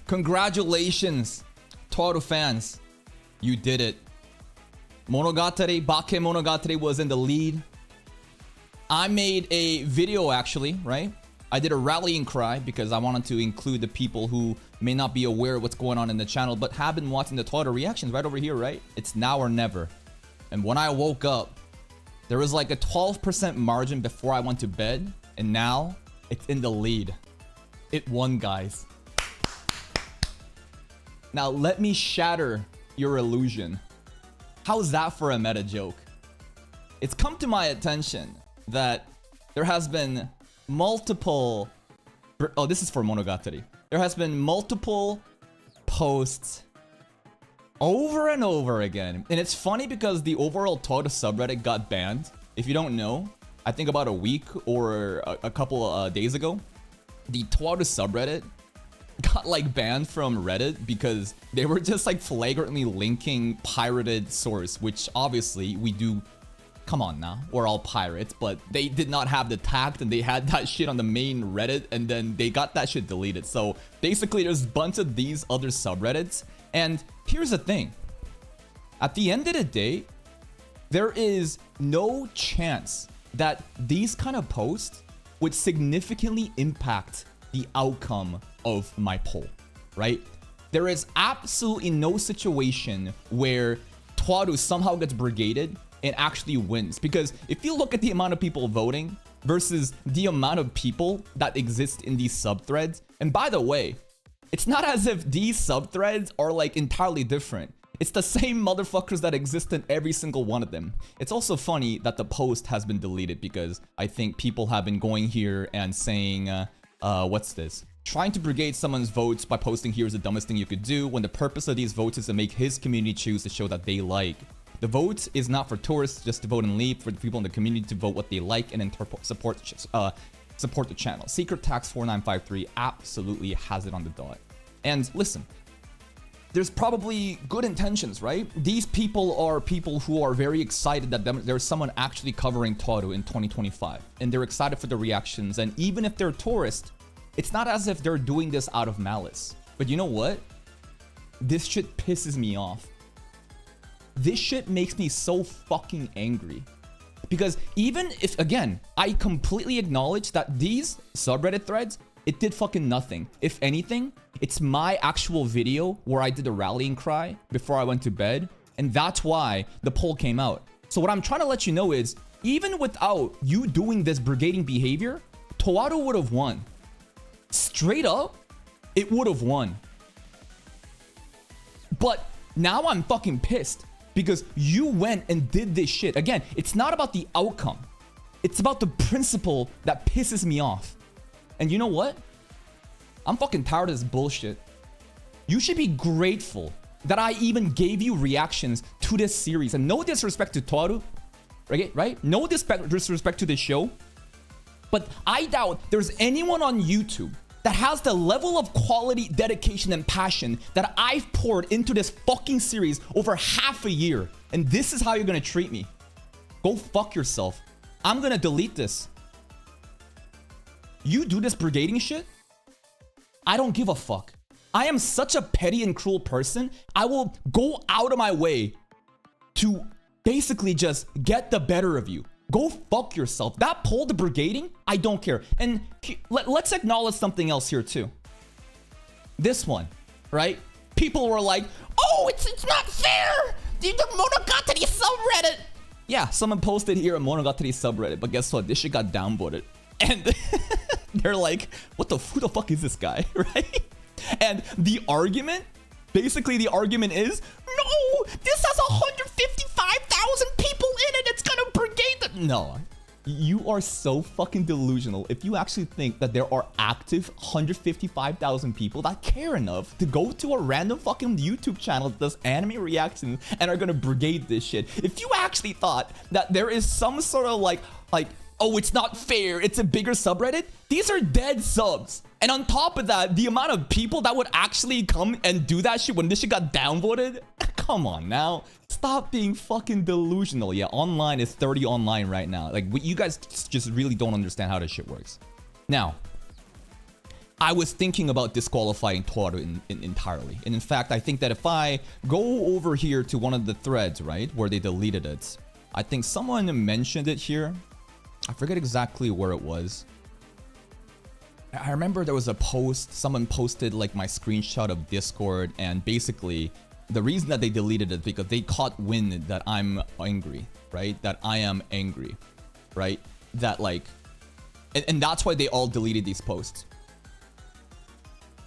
Congratulations, Toru fans. You did it. Monogatari, Bake Monogatari was in the lead. I made a video actually, right? I did a rallying cry because I wanted to include the people who may not be aware of what's going on in the channel but have been watching the Toru reactions right over here, right? It's now or never. And when I woke up, there was like a 12% margin before I went to bed, and now it's in the lead. It won, guys. Now let me shatter your illusion. How's that for a meta joke? It's come to my attention that there has been multiple... Oh, this is for Monogatari. There has been multiple posts over and over again. And it's funny because the overall Toru subreddit got banned. If you don't know, I think about a week or a couple days ago, the Toru subreddit got like banned from Reddit because they were just like flagrantly linking pirated source, which obviously we do. Come on now, we're all pirates, but they did not have the tact and they had that shit on the main Reddit and then they got that shit deleted. So basically there's a bunch of these other subreddits, and here's the thing. At the end of the day, there is no chance that these kind of posts would significantly impact the outcome of my poll, right? There is absolutely no situation where Toru somehow gets brigaded and actually wins, because if you look at the amount of people voting versus the amount of people that exist in these subthreads, and by the way, it's not as if these subthreads are like entirely different. It's the same motherfuckers that exist in every single one of them. It's also funny that the post has been deleted because I think people have been going here and saying, what's this? Trying to brigade someone's votes by posting here is the dumbest thing you could do when the purpose of these votes is to make his community choose to show that they like. The vote is not for tourists just to vote and leave, for the people in the community to vote what they like and then support the channel. Secret Tax 4953 absolutely has it on the dot. And listen, there's probably good intentions, right? These people are people who are very excited that there's someone actually covering Toru in 2025, and they're excited for the reactions. And even if they're tourists, it's not as if they're doing this out of malice. But you know what? This shit pisses me off. This shit makes me so fucking angry. Because even if, again, I completely acknowledge that these subreddit threads, it did fucking nothing. If anything, it's my actual video where I did a rallying cry before I went to bed, and that's why the poll came out. So what I'm trying to let you know is, even without you doing this brigading behavior, Toru would have won. Straight up, it would have won. But now I'm fucking pissed because you went and did this shit. Again, it's not about the outcome. It's about the principle that pisses me off. And you know what? I'm fucking tired of this bullshit. You should be grateful that I even gave you reactions to this series. And no disrespect to Toru, right? No disrespect to this show. But I doubt there's anyone on YouTube that has the level of quality, dedication, and passion that I've poured into this fucking series over half a year. And this is how you're gonna treat me. Go fuck yourself. I'm gonna delete this. You do this brigading shit? I don't give a fuck. I am such a petty and cruel person. I will go out of my way to basically just get the better of you. Go fuck yourself. That poll, the brigading, I don't care. And let's acknowledge something else here too. This one, right? People were like, oh, it's not fair. The Monogatari subreddit. Yeah, someone posted here a Monogatari subreddit, but guess what? This shit got downvoted. And they're like, who the fuck is this guy, right? And the argument, basically the argument is, no, this has 155,000 people in it. It's gonna brigade them. No, you are so fucking delusional if you actually think that there are active 155,000 people that care enough to go to a random fucking YouTube channel that does anime reactions and are gonna brigade this shit. If you actually thought that there is some sort of like, oh, it's not fair, it's a bigger subreddit, these are dead subs. And on top of that, the amount of people that would actually come and do that shit when this shit got downvoted, come on now. Stop being fucking delusional. Yeah, online is 30 online right now. Like, you guys just really don't understand how this shit works. Now, I was thinking about disqualifying Toaru entirely. And in fact, I think that if I go over here to one of the threads, right, where they deleted it, I think someone mentioned it here. I forget exactly where it was. I remember there was a post, someone posted like my screenshot of Discord, and basically the reason that they deleted it because they caught wind that I'm angry, right? That I am angry, right? That like, and that's why they all deleted these posts.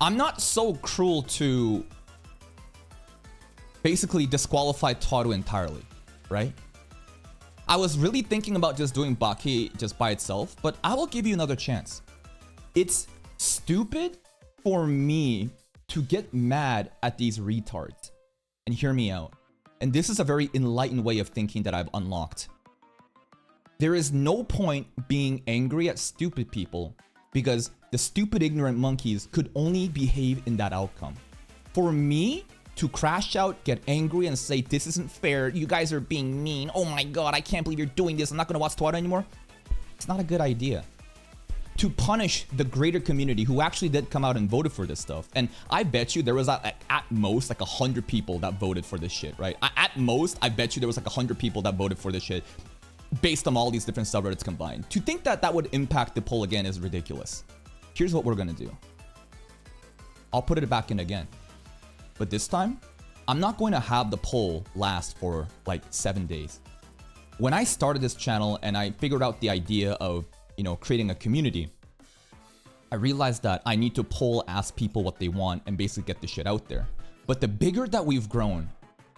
I'm not so cruel to basically disqualify Toaru entirely, right? I was really thinking about just doing Baki just by itself, but I will give you another chance. It's stupid for me to get mad at these retards. And hear me out. And this is a very enlightened way of thinking that I've unlocked. There is no point being angry at stupid people because the stupid ignorant monkeys could only behave in that outcome. For me to crash out, get angry and say this isn't fair, you guys are being mean, oh my god, I can't believe you're doing this, I'm not gonna watch Toaru anymore, it's not a good idea. To punish the greater community who actually did come out and voted for this stuff. And I bet you there was at most like 100 people that voted for this shit, right? At most, I bet you there was like 100 people that voted for this shit based on all these different subreddits combined. To think that that would impact the poll again is ridiculous. Here's what we're gonna do. I'll put it back in again. But this time, I'm not going to have the poll last for like 7 days. When I started this channel and I figured out the idea of, you know, creating a community, I realized that I need to poll ask people what they want and basically get the shit out there. But the bigger that we've grown,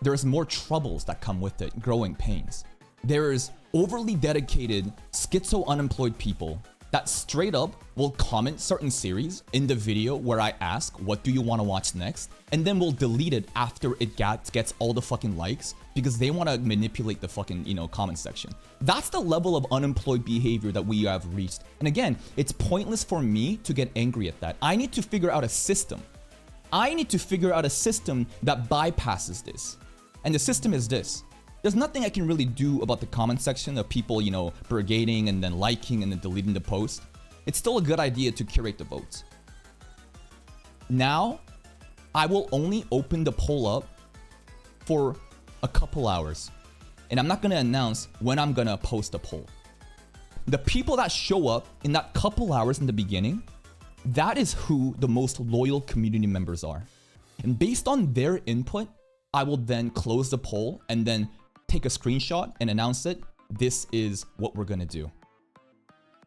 there's more troubles that come with it, growing pains. There's overly dedicated, schizo unemployed people that straight up will comment certain series in the video where I ask, what do you want to watch next? And then we'll delete it after it gets all the fucking likes because they want to manipulate the fucking, you know, comment section. That's the level of unemployed behavior that we have reached. And again, it's pointless for me to get angry at that. I need to figure out a system. I need to figure out a system that bypasses this. And the system is this. There's nothing I can really do about the comment section of people, you know, brigading and then liking and then deleting the post. It's still a good idea to curate the votes. Now, I will only open the poll up for a couple hours. And I'm not going to announce when I'm going to post a poll. The people that show up in that couple hours in the beginning, that is who the most loyal community members are. And based on their input, I will then close the poll and then take a screenshot and announce it. This is what we're gonna do.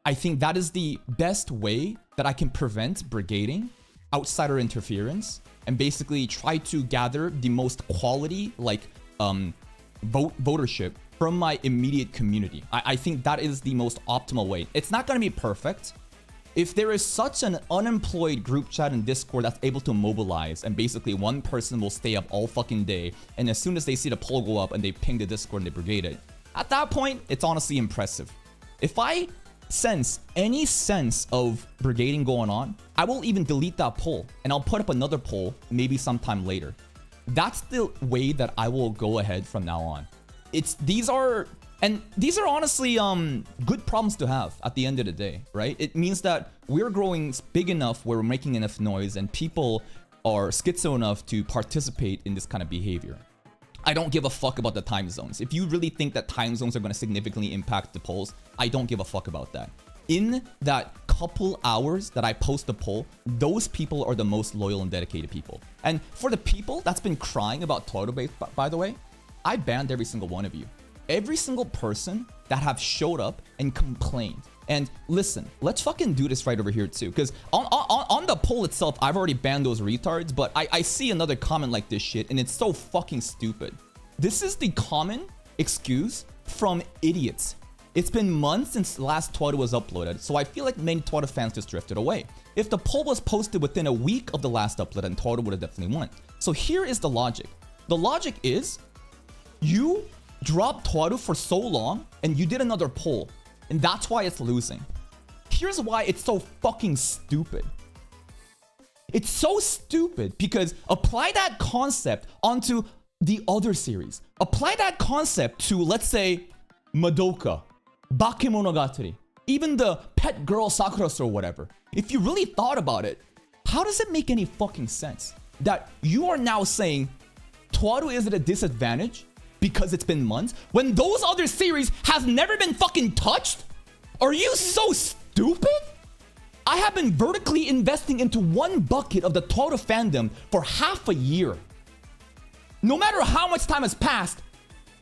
I think that is the best way that I can prevent brigading, outsider interference, and basically try to gather the most quality like votership from my immediate community. I think that is the most optimal way. It's not gonna be perfect. If there is such an unemployed group chat in Discord that's able to mobilize and basically one person will stay up all fucking day and as soon as they see the poll go up and they ping the Discord and they brigade it, at that point, it's honestly impressive. If I sense any sense of brigading going on, I will even delete that poll and I'll put up another poll maybe sometime later. That's the way that I will go ahead from now on. These are honestly good problems to have at the end of the day, right? It means that we're growing big enough where we're making enough noise and people are schizo enough to participate in this kind of behavior. I don't give a fuck about the time zones. If you really think that time zones are going to significantly impact the polls, I don't give a fuck about that. In that couple hours that I post the poll, those people are the most loyal and dedicated people. And for the people that's been crying about Toaru, by the way, I banned every single one of you. Every single person that have showed up and complained. And listen, let's fucking do this right over here too. Because on the poll itself, I've already banned those retards. But I see another comment like this shit and it's so fucking stupid. This is the common excuse from idiots. It's been months since the last Toaru was uploaded. So I feel like many Toaru fans just drifted away. If the poll was posted within a week of the last upload, then Toaru would have definitely won. So here is the logic. The logic is you dropped Toaru for so long and you did another poll and that's why it's losing. Here's why it's so fucking stupid. It's so stupid because apply that concept onto the other series. Apply that concept to, let's say, Madoka, Bakemonogatari, even the pet girl Sakura or whatever. If you really thought about it, how does it make any fucking sense that you are now saying Toaru is at a disadvantage because it's been months when those other series has never been fucking touched? Are you so stupid? I have been vertically investing into one bucket of the Toaru fandom for half a year. No matter how much time has passed,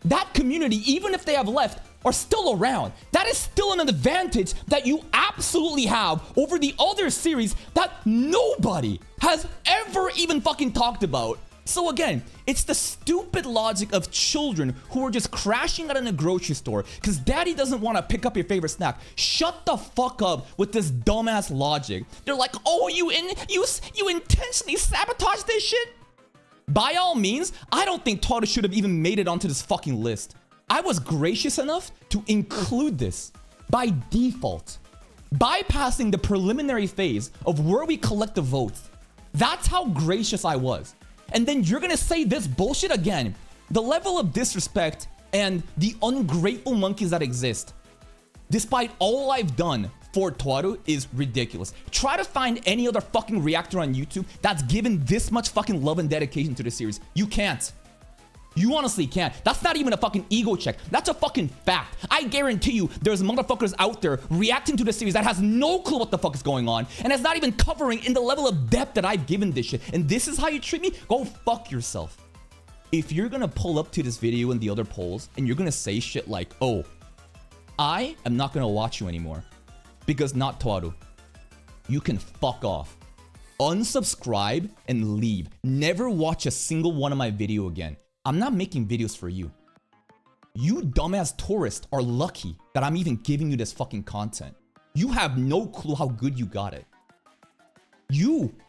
that community, even if they have left, are still around. That is still an advantage that you absolutely have over the other series that nobody has ever even fucking talked about. So again, it's the stupid logic of children who are just crashing out in a grocery store because daddy doesn't want to pick up your favorite snack. Shut the fuck up with this dumbass logic. They're like, oh, you intentionally sabotage this shit? By all means, I don't think Toaru should have even made it onto this fucking list. I was gracious enough to include this by default, bypassing the preliminary phase of where we collect the votes. That's how gracious I was. And then you're gonna say this bullshit again. The level of disrespect and the ungrateful monkeys that exist, despite all I've done for Toaru, is ridiculous. Try to find any other fucking reactor on YouTube that's given this much fucking love and dedication to the series. You can't. You honestly can't. That's not even a fucking ego check. That's a fucking fact. I guarantee you there's motherfuckers out there reacting to the series that has no clue what the fuck is going on and is not even covering in the level of depth that I've given this shit. And this is how you treat me? Go fuck yourself. If you're gonna pull up to this video and the other polls and you're gonna say shit like, oh, I am not gonna watch you anymore because not Toaru, you can fuck off. Unsubscribe and leave. Never watch a single one of my video again. I'm not making videos for you. You dumbass tourists are lucky that I'm even giving you this fucking content. You have no clue how good you got it.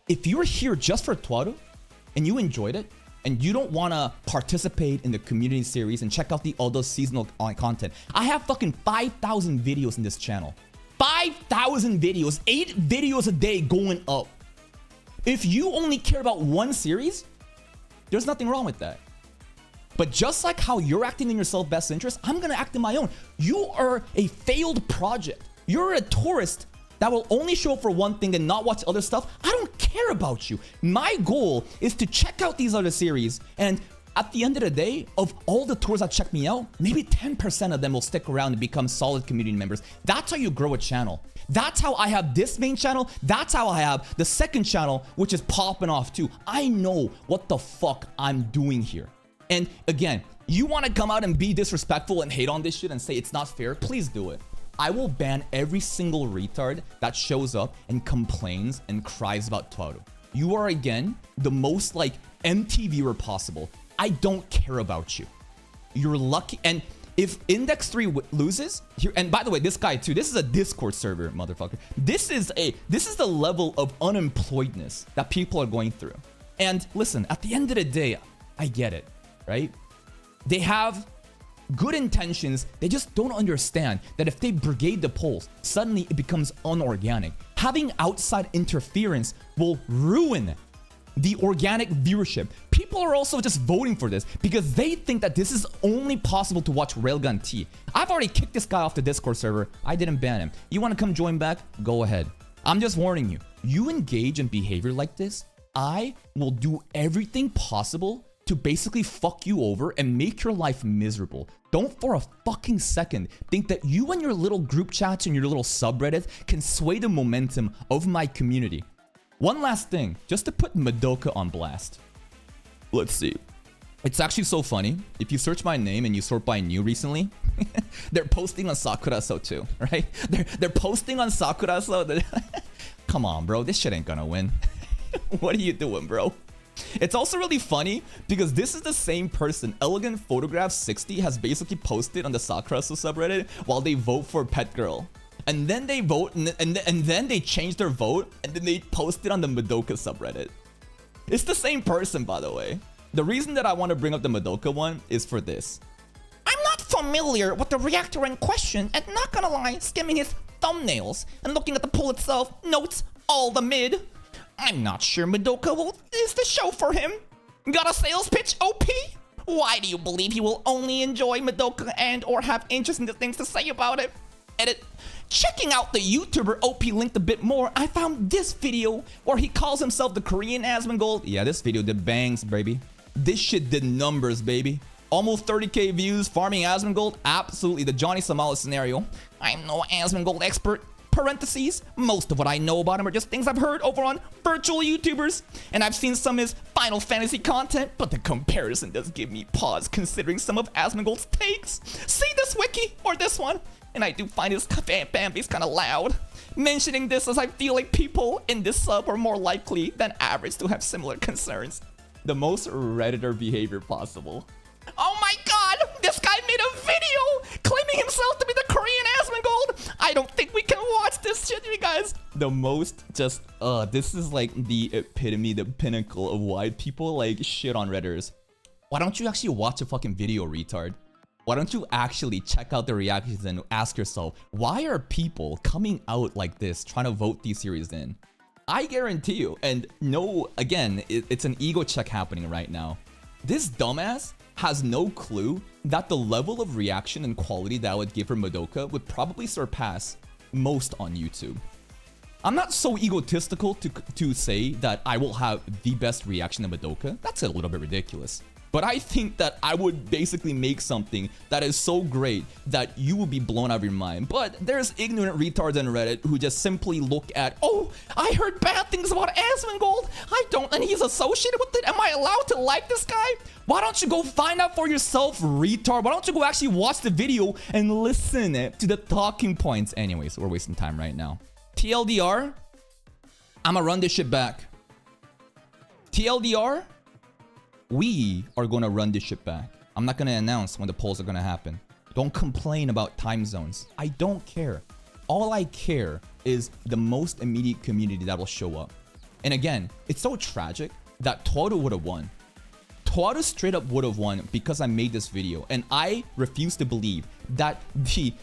If you're here just for Toaru and you enjoyed it and you don't want to participate in the community series and check out the other seasonal content, I have fucking 5,000 videos in this channel. 5,000 videos, 8 videos a day going up. If you only care about one series, there's nothing wrong with that. But just like how you're acting in your self-best interest, I'm gonna act in my own. You are a failed project. You're a tourist that will only show up for one thing and not watch other stuff. I don't care about you. My goal is to check out these other series, and at the end of the day, of all the tours that check me out, maybe 10% of them will stick around and become solid community members. That's how you grow a channel. That's how I have this main channel. That's how I have the second channel, which is popping off too. I know what the fuck I'm doing here. And again, you want to come out and be disrespectful and hate on this shit and say it's not fair, please do it. I will ban every single retard that shows up and complains and cries about Toaru. You are, again, the most like MTVer possible. I don't care about you. You're lucky. And if Index 3 loses, here, and by the way, this guy too, this is a Discord server, motherfucker. This is the level of unemployedness that people are going through. And listen, at the end of the day, I get it. Right? They have good intentions. They just don't understand that if they brigade the polls, suddenly it becomes unorganic. Having outside interference will ruin the organic viewership. People are also just voting for this because they think that this is only possible to watch Railgun T. I've already kicked this guy off the Discord server. I didn't ban him. You want to come join back? Go ahead. I'm just warning you. You engage in behavior like this, I will do everything possible to basically fuck you over and make your life miserable. Don't for a fucking second think that you and your little group chats and your little subreddits can sway the momentum of my community. One last thing, just to put Madoka on blast. Let's see. It's actually so funny. If you search my name and you sort by new recently, they're posting on Sakuraso too, right? They're posting on Sakuraso. Come on, bro. This shit ain't gonna win. What are you doing, bro? It's also really funny because this is the same person. Elegant Photograph 60 has basically posted on the Sakuraso subreddit while they vote for Pet Girl. And then they vote and then they change their vote and then they post it on the Madoka subreddit. It's the same person, by the way. The reason that I want to bring up the Madoka one is for this. I'm not familiar with the reactor in question and not gonna lie, skimming his thumbnails and looking at the poll itself notes all the mid. I'm not sure Madoka is the show for him. Got a sales pitch, OP? Why do you believe he will only enjoy Madoka and or have interesting things to say about it? Edit. Checking out the YouTuber OP linked a bit more, I found this video where he calls himself the Korean Asmongold. Yeah, this video did bangs, baby. This shit did numbers, baby. Almost 30k views, farming Asmongold. Absolutely the Johnny Somali scenario. I'm no Asmongold expert. Parentheses, most of what I know about him are just things I've heard over on virtual YouTubers, and I've seen some of his Final Fantasy content, but the comparison does give me pause considering some of Asmongold's takes. See this wiki or this one, and I do find his Bambi's kind of loud. Mentioning this as I feel like people in this sub are more likely than average to have similar concerns. The most Redditor behavior possible. Oh my god, this guy made a video claiming himself to be the Korean Asmongold. I don't think we can watch this shit, you guys. The most just, this is like the epitome, the pinnacle of why people like shit on Redditors. Why don't you actually watch a fucking video, retard? Why don't you actually check out the reactions and ask yourself, why are people coming out like this trying to vote these series in? I guarantee you, and no, again, it's an ego check happening right now. This dumbass has no clue that the level of reaction and quality that I would give for Madoka would probably surpass most on YouTube. I'm not so egotistical to say that I will have the best reaction to Madoka. That's a little bit ridiculous. But I think that I would basically make something that is so great that you will be blown out of your mind. But there's ignorant retards on Reddit who just simply look at, oh, I heard bad things about Asmongold. I don't, and he's associated with it. Am I allowed to like this guy? Why don't you go find out for yourself, retard? Why don't you go actually watch the video and listen to the talking points? Anyways, we're wasting time right now. TLDR, I'ma run this shit back. TLDR, we are gonna run this shit back. I'm not gonna announce when the polls are gonna happen. Don't complain about time zones. I don't care. All I care is the most immediate community that will show up. And again, it's so tragic that Toru would have won. Toru straight up would have won because I made this video, and I refuse to believe that the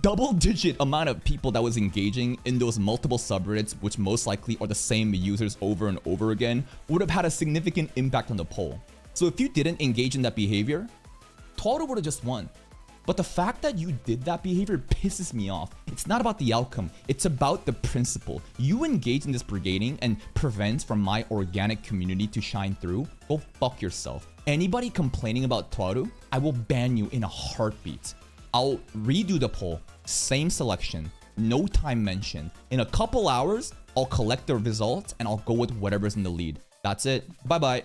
double-digit amount of people that was engaging in those multiple subreddits, which most likely are the same users over and over again, would have had a significant impact on the poll. So if you didn't engage in that behavior, Toru would have just won. But the fact that you did that behavior pisses me off. It's not about the outcome, it's about the principle. You engage in this brigading and prevents from my organic community to shine through, go fuck yourself. Anybody complaining about Toru, I will ban you in a heartbeat. I'll redo the poll, same selection, no time mentioned. In a couple hours, I'll collect the results and I'll go with whatever's in the lead. That's it. Bye-bye.